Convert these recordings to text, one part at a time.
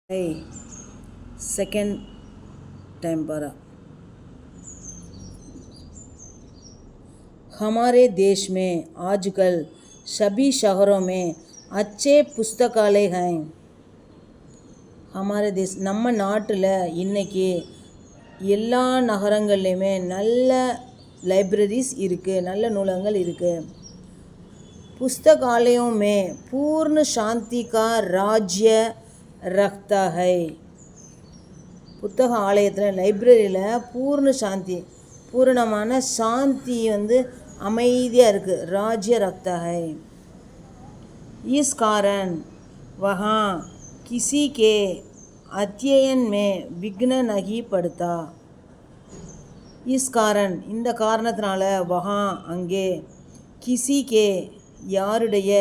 Second time पढ़ा। हमारे देश में आजकल सभी शहरों में अच्छे पुस्तकालय हैं। हमारे देश நம்ம நாட்டில் இன்றைக்கி எல்லா நகரங்கள்லையுமே நல்ல லைப்ரரிஸ் இருக்குது, நல்ல நூலகங்கள் இருக்குது। पुस्तकालयों में पूर्ण शांति का राज्य रखता है। புத்தக ஆலயத்தில் லைப்ரரியில் பூர்ண சாந்தி, பூரணமான சாந்தி அமைதியாக இருக்குது। राज्य रखता है। इस कारण वहाँ किसी के अध्ययन में विघ्न नहीं पड़ता। इस कारण இந்த காரணத்தினால वहाँ அங்கே किसी के யாருடைய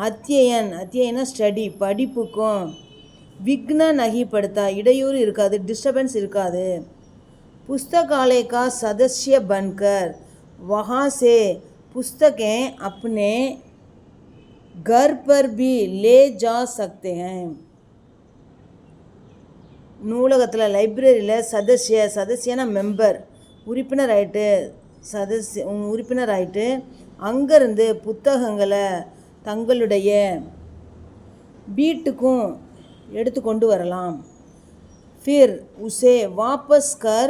அத்தியன ஸ்டடி படிப்புக்கும் विघ्न नहीं पड़ता इடையூறு இருக்காது, डिस्टर्बेंस இருக்காது। पुस्तकालय का सदस्य बनकर वहाँ से पुस्तकें अपने घर पर भी ले जा सकते हैं। நூலகத்தில் லைப்ரரியில் சதஸ்யனா மெம்பர், உறுப்பினராயிட்டு அங்கேருந்து புத்தகங்களை தங்களுடைய வீட்டுக்கும் எடுத்து கொண்டு வரலாம்। फिर उसे वापस कर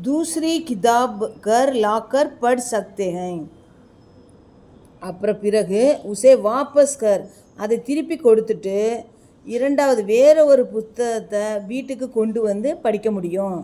दूसरी किताब कर लाकर पढ़ सकते हैं। அப்புறம் பிறகு உசே வாபஸ் கர், அதை திருப்பி கொடுத்துட்டு இரண்டாவது வேறு ஒரு புத்தகத்தை வீட்டுக்கு கொண்டு வந்து படிக்க முடியும்।